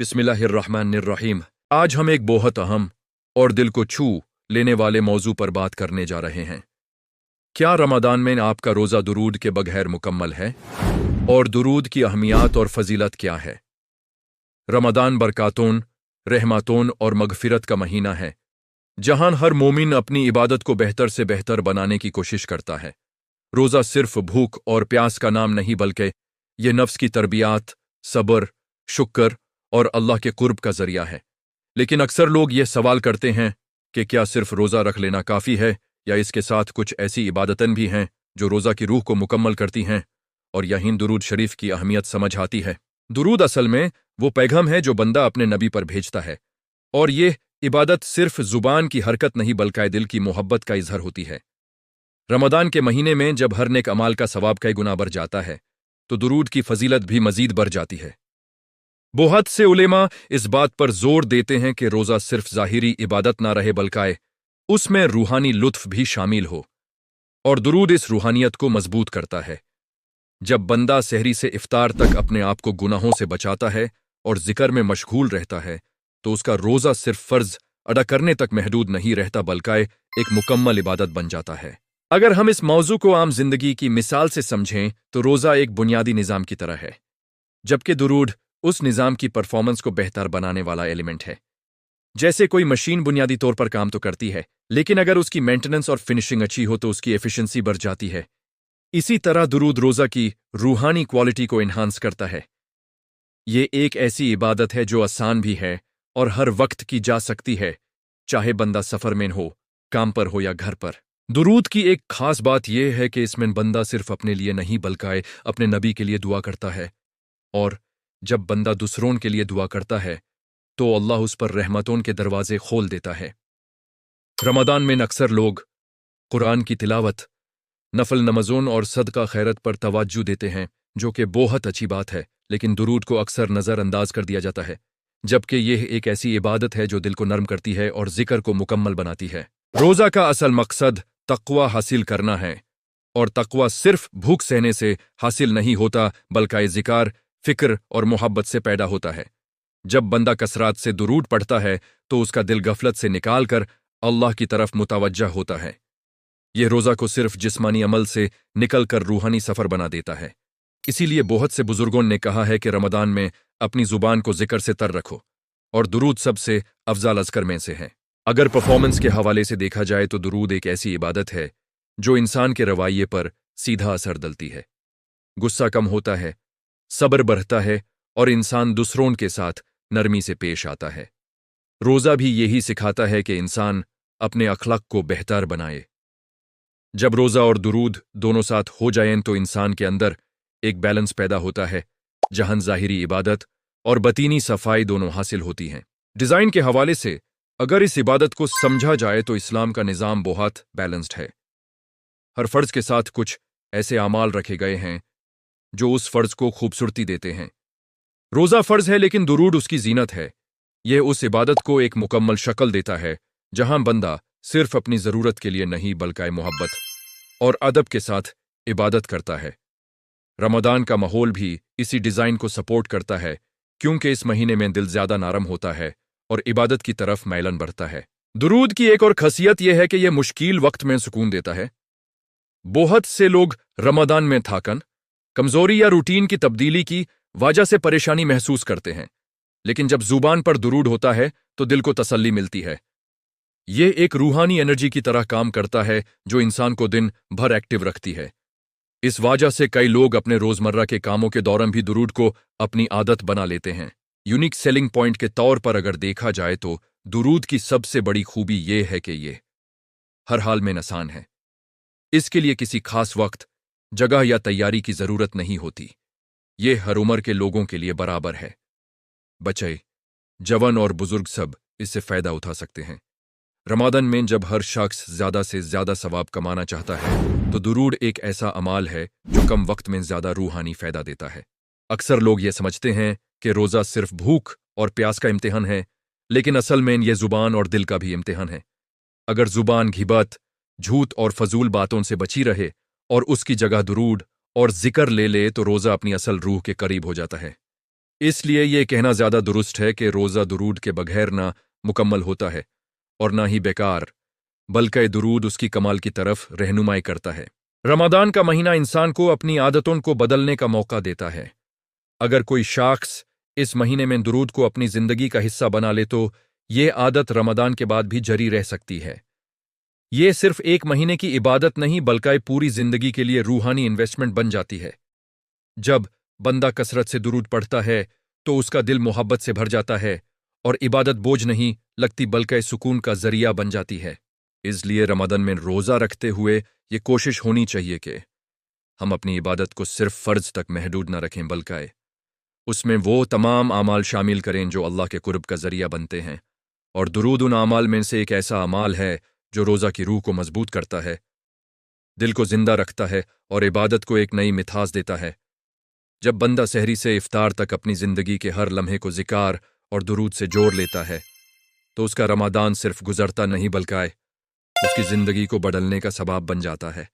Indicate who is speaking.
Speaker 1: बिस्मिल्लाहिर्रहमानिर्रहीम। आज हम एक बहुत अहम और दिल को छू लेने वाले मौजू पर बात करने जा रहे हैं। क्या रमदान में आपका रोज़ा दुरूद के बगैर मुकम्मल है? और दुरूद की अहमियत और फजीलत क्या है? रमदान बरकातों, रहमतों और मगफिरत का महीना है, जहां हर मोमिन अपनी इबादत को बेहतर से बेहतर बनाने की कोशिश करता है। रोज़ा सिर्फ भूख और प्यास का नाम नहीं, बल्कि ये नफ्स की तरबियत, सब्र, शुक्र और अल्लाह के कुर्ब का जरिया है। लेकिन अक्सर लोग ये सवाल करते हैं कि क्या सिर्फ रोज़ा रख लेना काफ़ी है, या इसके साथ कुछ ऐसी इबादतें भी हैं जो रोज़ा की रूह को मुकम्मल करती हैं। और यहीं दुरूद शरीफ की अहमियत समझ आती है। दुरूद असल में वो पैगाम है जो बंदा अपने नबी पर भेजता है, और ये इबादत सिर्फ जुबान की हरकत नहीं, बल्कि दिल की मोहब्बत का इजहार होती है। रमदान के महीने में जब हर नेक अमाल का सवाब कई गुना बढ़ जाता है, तो दुरूद की फजीलत भी मजीद बढ़ जाती है। बहुत से उलेमा इस बात पर जोर देते हैं कि रोज़ा सिर्फ ज़ाहिरी इबादत ना रहे, बल्कि उसमें रूहानी लुत्फ भी शामिल हो, और दुरूद इस रूहानियत को मजबूत करता है। जब बंदा सहरी से इफ्तार तक अपने आप को गुनाहों से बचाता है और जिक्र में मशगूल रहता है, तो उसका रोज़ा सिर्फ फर्ज अदा करने तक महदूद नहीं रहता, बल्कि एक मुकम्मल इबादत बन जाता है। अगर हम इस मौजू को आम जिंदगी की मिसाल से समझें, तो रोज़ा एक बुनियादी निज़ाम की तरह है, जबकि दुरूद उस निज़ाम की परफॉर्मेंस को बेहतर बनाने वाला एलिमेंट है। जैसे कोई मशीन बुनियादी तौर पर काम तो करती है, लेकिन अगर उसकी मेंटेनेंस और फिनिशिंग अच्छी हो तो उसकी एफिशिएंसी बढ़ जाती है। इसी तरह दुरूद रोज़ा की रूहानी क्वालिटी को एनहांस करता है। ये एक ऐसी इबादत है जो आसान भी है और हर वक्त की जा सकती है, चाहे बंदा सफ़र में हो, काम पर हो या घर पर। दुरूद की एक खास बात यह है कि इसमें बंदा सिर्फ अपने लिए नहीं, बल्कि अपने नबी के लिए दुआ करता है। और जब बंदा दूसरों के लिए दुआ करता है, तो अल्लाह उस पर रहमतों के दरवाजे खोल देता है। रमदान में अक्सर लोग कुरान की तिलावत, नफल नमाज़ों और सदका खैरत पर तवज्जो देते हैं, जो कि बहुत अच्छी बात है। लेकिन दुरूद को अक्सर नज़रअंदाज कर दिया जाता है, जबकि यह एक ऐसी इबादत है जो दिल को नर्म करती है और जिक्र को मुकम्मल बनाती है। रोज़ा का असल मकसद तक़वा हासिल करना है, और तक़वा सिर्फ भूख सहने से हासिल नहीं होता, बल्कि ज़िक्र, फिक्र और मोहब्बत से पैदा होता है। जब बंदा कसरात से दुरूद पढ़ता है, तो उसका दिल गफलत से निकाल कर अल्लाह की तरफ मुतवज्जह होता है। यह रोज़ा को सिर्फ जिस्मानी अमल से निकल कर रूहानी सफ़र बना देता है। इसीलिए बहुत से बुजुर्गों ने कहा है कि रमदान में अपनी जुबान को जिक्र से तर रखो, और दुरूद सबसे अफजल अज़कर में से है। अगर परफॉर्मेंस के हवाले से देखा जाए, तो दुरूद एक ऐसी इबादत है जो इंसान के रवैये पर सीधा असर डालती है। गुस्सा कम होता है, सब्र बढ़ता है, और इंसान दूसरों के साथ नरमी से पेश आता है। रोज़ा भी यही सिखाता है कि इंसान अपने अखलाक को बेहतर बनाए। जब रोज़ा और दुरूद दोनों साथ हो जाएं, तो इंसान के अंदर एक बैलेंस पैदा होता है, जहां ज़ाहिरी इबादत और बतीनी सफाई दोनों हासिल होती हैं। डिज़ाइन के हवाले से अगर इस इबादत को समझा जाए, तो इस्लाम का निज़ाम बहुत बैलेंस्ड है। हर फ़र्ज के साथ कुछ ऐसे अमाल रखे गए हैं जो उस फ़र्ज को खूबसूरती देते हैं। रोज़ा फ़र्ज है, लेकिन दुरूद उसकी जीनत है। यह उस इबादत को एक मुकम्मल शक्ल देता है, जहां बंदा सिर्फ अपनी ज़रूरत के लिए नहीं, बल्कि मोहब्बत और अदब के साथ इबादत करता है। रमदान का माहौल भी इसी डिज़ाइन को सपोर्ट करता है, क्योंकि इस महीने में दिल ज़्यादा नरम होता है और इबादत की तरफ मैलन बढ़ता है। दुरूद की एक और खासियत यह है कि यह मुश्किल वक्त में सुकून देता है। बहुत से लोग रमदान में थकान, कमजोरी या रूटीन की तब्दीली की वजह से परेशानी महसूस करते हैं, लेकिन जब जुबान पर दुरूद होता है, तो दिल को तसल्ली मिलती है। यह एक रूहानी एनर्जी की तरह काम करता है, जो इंसान को दिन भर एक्टिव रखती है। इस वजह से कई लोग अपने रोजमर्रा के कामों के दौरान भी दुरूद को अपनी आदत बना लेते हैं। यूनिक सेलिंग पॉइंट के तौर पर अगर देखा जाए, तो दुरूद की सबसे बड़ी खूबी यह है कि यह हर हाल में आसान है। इसके लिए किसी खास वक्त, जगह या तैयारी की जरूरत नहीं होती। यह हर उम्र के लोगों के लिए बराबर है। बच्चे, जवान और बुजुर्ग सब इससे फायदा उठा सकते हैं। रमदान में जब हर शख्स ज्यादा से ज्यादा सवाब कमाना चाहता है, तो दुरूद एक ऐसा अमाल है जो कम वक्त में ज्यादा रूहानी फायदा देता है। अक्सर लोग ये समझते हैं कि रोज़ा सिर्फ भूख और प्यास का इम्तिहान है, लेकिन असल में यह जुबान और दिल का भी इम्तिहान है। अगर जुबान घिबत, झूठ और फजूल बातों से बची रहे और उसकी जगह दुरूद और जिक्र ले ले, तो रोज़ा अपनी असल रूह के करीब हो जाता है। اس لیے یہ کہنا زیادہ درست ہے کہ روزہ درود کے بغیر نہ مکمل ہوتا ہے اور نہ ہی بیکار، بلکہ درود اس کی کمال کی طرف رہنمائی کرتا ہے۔ رمضان کا مہینہ انسان کو اپنی عادتوں کو بدلنے کا موقع دیتا ہے۔ اگر کوئی شخص اس مہینے میں درود کو اپنی زندگی کا حصہ بنا لے تو یہ عادت رمضان کے بعد بھی جاری رہ سکتی ہے۔ یہ صرف ایک مہینے کی عبادت نہیں بلکہ پوری زندگی کے لیے روحانی انویسٹمنٹ بن جاتی ہے۔ جب بندہ کثرت سے درود پڑھتا ہے تو اس کا دل محبت سے بھر جاتا ہے اور عبادت بوجھ نہیں لگتی بلکہ سکون کا ذریعہ بن جاتی ہے۔ اس لیے رمضان میں روزہ رکھتے ہوئے یہ کوشش ہونی چاہیے کہ ہم اپنی عبادت کو صرف فرض تک محدود نہ رکھیں بلکہ اس میں وہ تمام اعمال شامل کریں جو اللہ کے قرب کا ذریعہ بنتے ہیں، اور درود ان اعمال میں سے ایک ایسا اعمال ہے جو روزہ کی روح کو مضبوط کرتا ہے، دل کو زندہ رکھتا ہے اور عبادت کو ایک نئی مٹھاس دیتا ہے۔ جب بندہ سحری سے افطار تک اپنی زندگی کے ہر لمحے کو ذکر اور درود سے جوڑ لیتا ہے تو اس کا رمضان صرف گزرتا نہیں بلکہ اس کی زندگی کو بدلنے کا سبب بن جاتا ہے۔